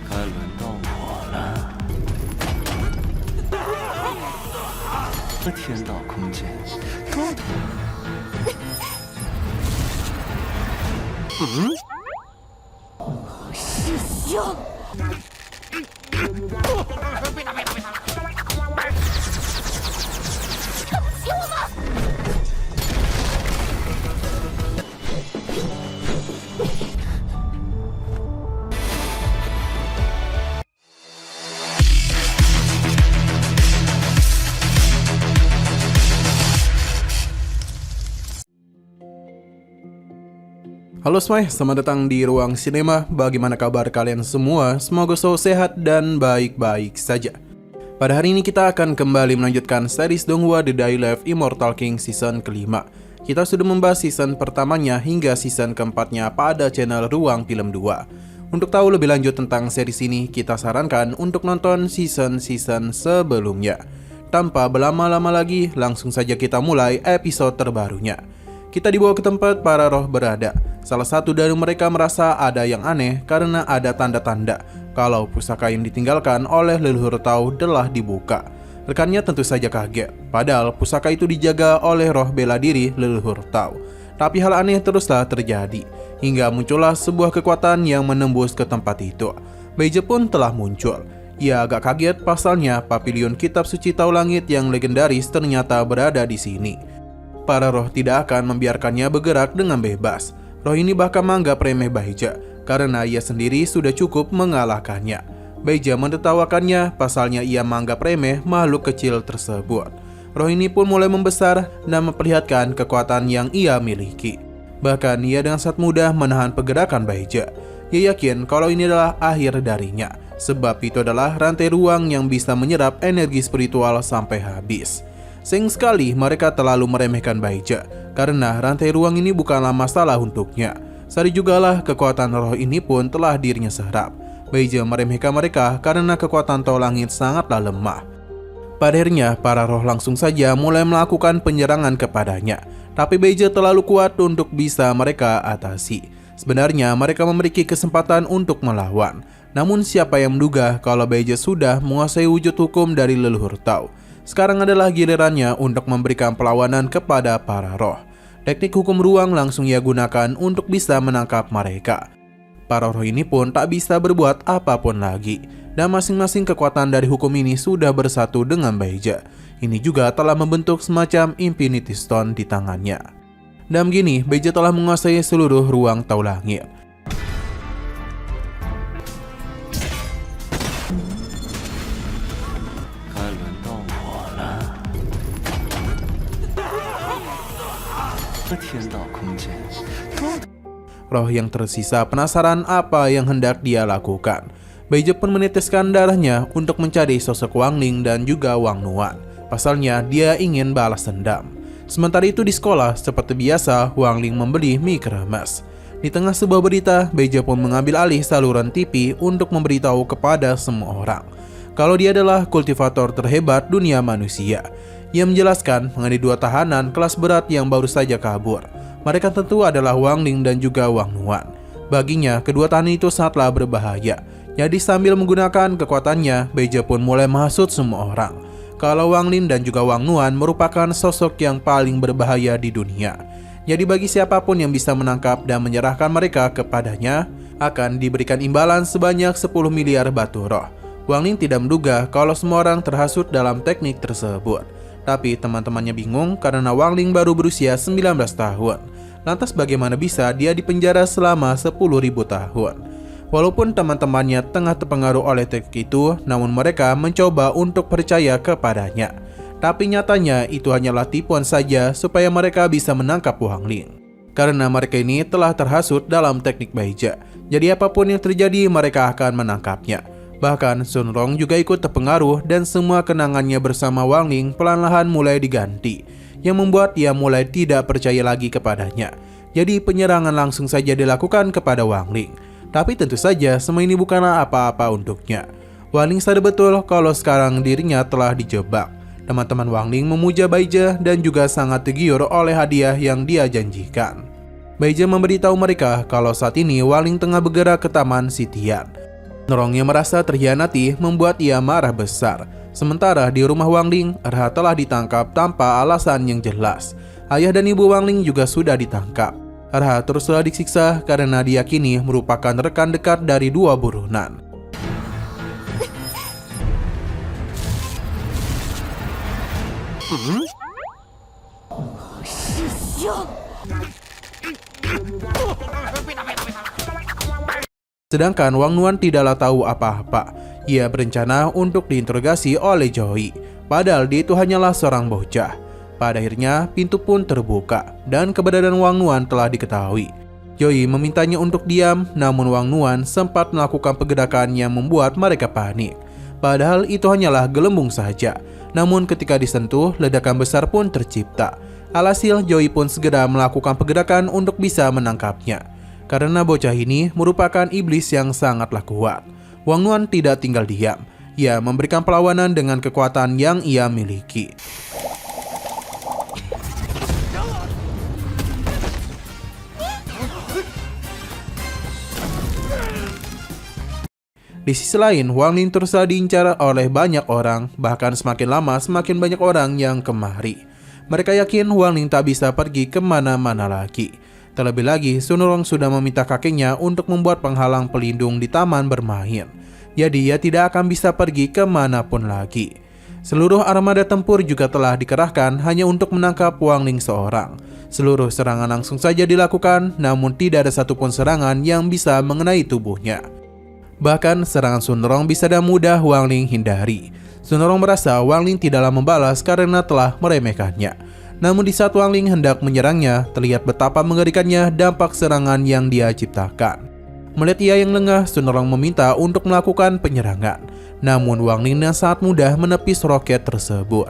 该轮到我了。天道空间，师兄，看不起我吗？Halo semuanya, selamat datang di Ruang Sinema. Bagaimana kabar kalian semua? Semoga selalu sehat dan baik-baik saja. Pada hari ini kita akan kembali melanjutkan series Donghua The Day Life Immortal King season kelima. Kita sudah membahas season pertamanya hingga season keempatnya pada channel Ruang Film 2. Untuk tahu lebih lanjut tentang series ini, kita sarankan untuk nonton season-season sebelumnya. Tanpa berlama-lama lagi, langsung saja kita mulai episode terbarunya. Kita dibawa ke tempat para roh berada. Salah satu dari mereka merasa ada yang aneh karena ada tanda-tanda kalau pusaka yang ditinggalkan oleh leluhur Tao telah dibuka. Rekannya tentu saja kaget, padahal pusaka itu dijaga oleh roh bela diri leluhur Tao. Tapi hal aneh teruslah terjadi, hingga muncullah sebuah kekuatan yang menembus ke tempat itu. Beije pun telah muncul. Ia agak kaget pasalnya papilion kitab suci Tao Langit yang legendaris ternyata berada di sini. Para roh tidak akan membiarkannya bergerak dengan bebas. Roh ini bahkan menganggap remeh Beije karena ia sendiri sudah cukup mengalahkannya. Beije menertawakannya pasalnya ia menganggap remeh makhluk kecil tersebut. Roh ini pun mulai membesar dan memperlihatkan kekuatan yang ia miliki. Bahkan ia dengan sangat mudah menahan pergerakan Beije. Ia yakin kalau ini adalah akhir darinya, sebab itu adalah rantai ruang yang bisa menyerap energi spiritual sampai habis. Sayang sekali mereka terlalu meremehkan Beije, karena rantai ruang ini bukanlah masalah untuknya. Sari jugalah kekuatan roh ini pun telah dirinya serap. Beije meremehkan mereka karena kekuatan Tao Langit sangatlah lemah. Pada akhirnya para roh langsung saja mulai melakukan penyerangan kepadanya. Tapi Beije terlalu kuat untuk bisa mereka atasi. Sebenarnya mereka memiliki kesempatan untuk melawan. Namun siapa yang menduga kalau Beije sudah menguasai wujud hukum dari leluhur Tao. Sekarang adalah gilirannya untuk memberikan perlawanan kepada para roh. Teknik hukum ruang langsung ia gunakan untuk bisa menangkap mereka. Para roh ini pun tak bisa berbuat apapun lagi. Dan masing-masing kekuatan dari hukum ini sudah bersatu dengan Beije. Ini juga telah membentuk semacam Infinity Stone di tangannya. Dan begini, Beije telah menguasai seluruh ruang Tao Langit. Roh yang tersisa penasaran apa yang hendak dia lakukan. Beije pun meneteskan darahnya untuk mencari sosok Wang Ling dan juga Wang Nuan. Pasalnya dia ingin balas dendam. Sementara itu di sekolah, seperti biasa Wang Ling membeli mie kremes. Di tengah sebuah berita, Beije pun mengambil alih saluran TV untuk memberitahu kepada semua orang kalau dia adalah kultivator terhebat dunia manusia. Ia menjelaskan mengenai dua tahanan kelas berat yang baru saja kabur. Mereka tentu adalah Wang Ling dan juga Wang Nuan. Baginya, kedua tahanan itu sangatlah berbahaya. Jadi sambil menggunakan kekuatannya, Beije pun mulai menghasut semua orang kalau Wang Ling dan juga Wang Nuan merupakan sosok yang paling berbahaya di dunia. Jadi bagi siapapun yang bisa menangkap dan menyerahkan mereka kepadanya, akan diberikan imbalan sebanyak 10 miliar batu roh. Wang Ling tidak menduga kalau semua orang terhasut dalam teknik tersebut. Tapi teman-temannya bingung karena Wang Ling baru berusia 19 tahun. Lantas bagaimana bisa dia dipenjara selama 10.000 tahun? Walaupun teman-temannya tengah terpengaruh oleh teknik itu, namun mereka mencoba untuk percaya kepadanya. Tapi nyatanya itu hanyalah tipuan saja supaya mereka bisa menangkap Wang Ling. Karena mereka ini telah terhasut dalam teknik Beije. Jadi apapun yang terjadi mereka akan menangkapnya. Bahkan Sun Rong juga ikut terpengaruh dan semua kenangannya bersama Wang Ling perlahan-lahan mulai diganti, yang membuat ia mulai tidak percaya lagi kepadanya. Jadi penyerangan langsung saja dilakukan kepada Wang Ling. Tapi tentu saja semua ini bukanlah apa-apa untuknya. Wang Ling sadar betul kalau sekarang dirinya telah dijebak. Teman-teman Wang Ling memuja Beije dan juga sangat tergiur oleh hadiah yang dia janjikan. Baija memberitahu mereka kalau saat ini Wang Ling tengah bergerak ke Taman Sitian. Sunrong yang merasa terhianati membuat ia marah besar. Sementara di rumah Wang Ling, Erha telah ditangkap tanpa alasan yang jelas. Ayah dan ibu Wang Ling juga sudah ditangkap. Erha teruslah disiksa karena diyakini merupakan rekan dekat dari dua buronan. Sedangkan Wang Nuan tidaklah tahu apa-apa. Ia berencana untuk diinterogasi oleh Joey. Padahal dia itu hanyalah seorang bocah. Pada akhirnya pintu pun terbuka dan keberadaan Wang Nuan telah diketahui. Joey memintanya untuk diam, namun Wang Nuan sempat melakukan pergerakan yang membuat mereka panik. Padahal itu hanyalah gelembung saja. Namun ketika disentuh, ledakan besar pun tercipta. Alhasil Joey pun segera melakukan pergerakan untuk bisa menangkapnya. Karena bocah ini merupakan iblis yang sangatlah kuat. Wang Nuan tidak tinggal diam. Ia memberikan perlawanan dengan kekuatan yang ia miliki. Di sisi lain, Wang Ling terus diincar oleh banyak orang. Bahkan semakin lama semakin banyak orang yang kemari. Mereka yakin Wang Ling tak bisa pergi kemana-mana lagi. Terlebih lagi, Sunrong sudah meminta kakeknya untuk membuat penghalang pelindung di taman bermain. Jadi ia tidak akan bisa pergi kemanapun lagi. Seluruh armada tempur juga telah dikerahkan hanya untuk menangkap Wang Ling seorang. Seluruh serangan langsung saja dilakukan, namun tidak ada satupun serangan yang bisa mengenai tubuhnya. Bahkan serangan Sunrong bisa dengan mudah Wang Ling hindari. Sunrong merasa Wang Ling tidaklah membalas karena telah meremehkannya. Namun di saat Wang Ling hendak menyerangnya, terlihat betapa mengerikannya dampak serangan yang dia ciptakan. Melihat ia yang lengah, Sunrong meminta untuk melakukan penyerangan. Namun Wang Ling dengan sangat mudah menepis roket tersebut.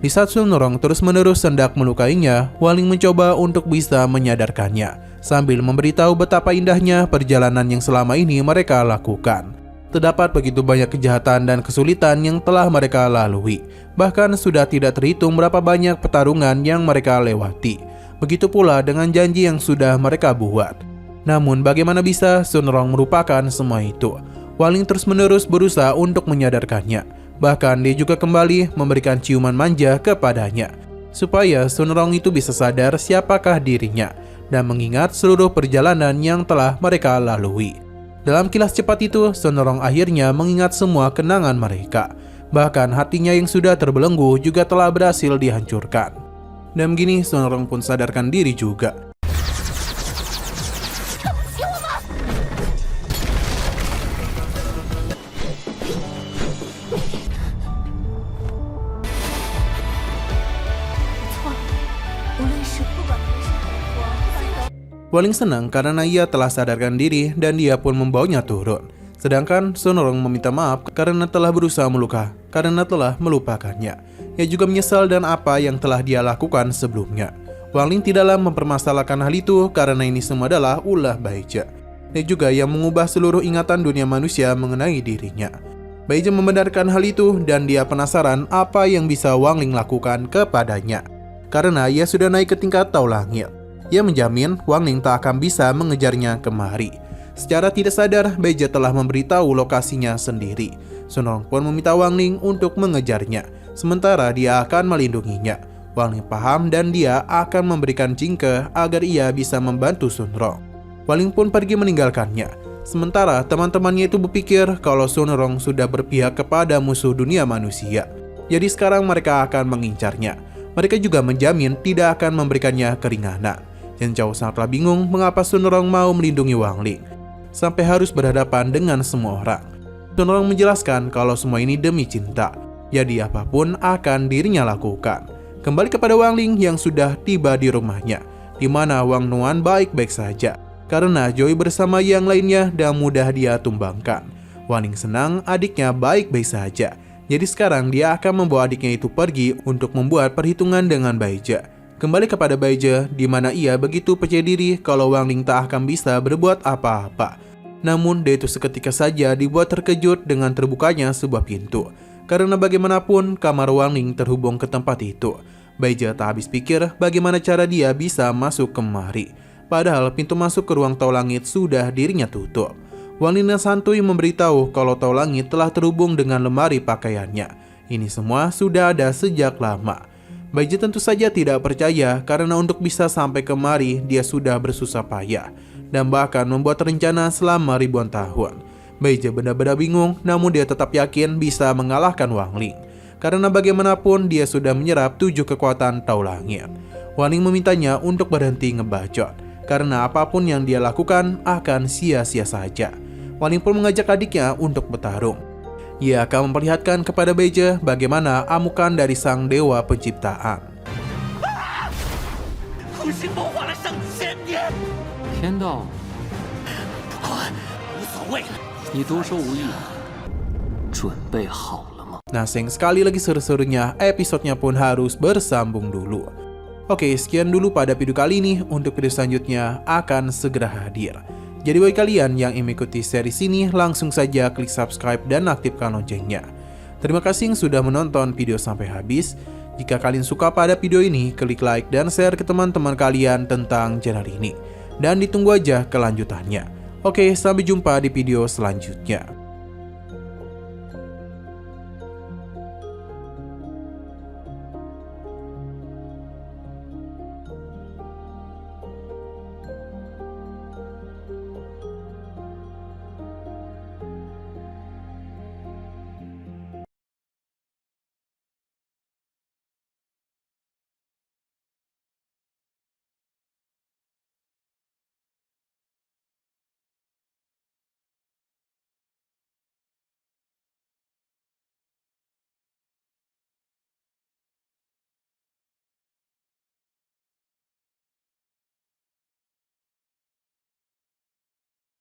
Di saat Sunrong terus-menerus hendak melukainya, Wang Ling mencoba untuk bisa menyadarkannya, sambil memberitahu betapa indahnya perjalanan yang selama ini mereka lakukan. Terdapat begitu banyak kejahatan dan kesulitan yang telah mereka lalui. Bahkan sudah tidak terhitung berapa banyak pertarungan yang mereka lewati. Begitu pula dengan janji yang sudah mereka buat. Namun bagaimana bisa Sunrong merupakan semua itu? Wang Ling terus-menerus berusaha untuk menyadarkannya. Bahkan dia juga kembali memberikan ciuman manja kepadanya, supaya Sunrong itu bisa sadar siapakah dirinya dan mengingat seluruh perjalanan yang telah mereka lalui. Dalam kilas cepat itu, Sunrong akhirnya mengingat semua kenangan mereka. Bahkan hatinya yang sudah terbelenggu juga telah berhasil dihancurkan. Dan begini Sunrong pun sadarkan diri juga. Wang Ling senang karena ia telah sadarkan diri dan dia pun membawanya turun. Sedangkan Sunrong meminta maaf karena telah berusaha karena telah melupakannya. Ia juga menyesal dan apa yang telah dia lakukan sebelumnya. Wang Ling tidaklah mempermasalahkan hal itu karena ini semua adalah ulah Baija. Dia juga yang mengubah seluruh ingatan dunia manusia mengenai dirinya. Baija membenarkan hal itu dan dia penasaran apa yang bisa Wang Ling lakukan kepadanya. Karena ia sudah naik ke tingkat Tau Langit. Ia menjamin Wang Ling tak akan bisa mengejarnya kemari. Secara tidak sadar, Baija telah memberitahu lokasinya sendiri. Sunrong pun meminta Wang Ling untuk mengejarnya, sementara dia akan melindunginya. Wang Ling paham dan dia akan memberikan jingke agar ia bisa membantu Sunrong. Wang Ling pun pergi meninggalkannya. Sementara teman-temannya itu berpikir kalau Sunrong sudah berpihak kepada musuh dunia manusia. Jadi sekarang mereka akan mengincarnya. Mereka juga menjamin tidak akan memberikannya keringanan. Chen Zhao sangatlah bingung mengapa Sunrong mau melindungi Wang Ling sampai harus berhadapan dengan semua orang. Sunrong menjelaskan kalau semua ini demi cinta, jadi apapun akan dirinya lakukan. Kembali kepada Wang Ling yang sudah tiba di rumahnya, di mana Wang Nuan baik-baik saja karena Joey bersama yang lainnya dan mudah dia tumbangkan. Wang Ling senang adiknya baik-baik saja, jadi sekarang dia akan membawa adiknya itu pergi untuk membuat perhitungan dengan Baija. Kembali kepada Baija, di mana ia begitu percaya diri kalau Wang Ling tak akan bisa berbuat apa-apa. Namun dia itu seketika saja dibuat terkejut dengan terbukanya sebuah pintu. Karena bagaimanapun kamar Wang Ling terhubung ke tempat itu. Baija tak habis pikir bagaimana cara dia bisa masuk kemari. Padahal pintu masuk ke ruang Tau Langit sudah dirinya tutup. Wang Ling santuy memberitahu kalau Tau Langit telah terhubung dengan lemari pakaiannya. Ini semua sudah ada sejak lama. Baiji tentu saja tidak percaya karena untuk bisa sampai kemari dia sudah bersusah payah dan bahkan membuat rencana selama ribuan tahun. Baiji benar-benar bingung, namun dia tetap yakin bisa mengalahkan Wang Ling. Karena bagaimanapun dia sudah menyerap 7 kekuatan Tau Langit. Wang Ling memintanya untuk berhenti ngebacot, karena apapun yang dia lakukan akan sia-sia saja. Wang Ling pun mengajak adiknya untuk bertarung. Ia akan memperlihatkan kepada Baiji bagaimana amukan dari sang dewa penciptaan. 恒星谋划了上千年，天道，不管无所谓了，你多说无益，准备好了吗？ Nah, sayang sekali lagi seru-serunya, episodenya pun harus bersambung dulu. Oke, sekian dulu pada video kali ini. Untuk video selanjutnya akan segera hadir. Jadi bagi kalian yang ingin mengikuti series ini, langsung saja klik subscribe dan aktifkan loncengnya. Terima kasih yang sudah menonton video sampai habis. Jika kalian suka pada video ini, klik like dan share ke teman-teman kalian tentang channel ini. Dan ditunggu aja kelanjutannya. Oke, sampai jumpa di video selanjutnya.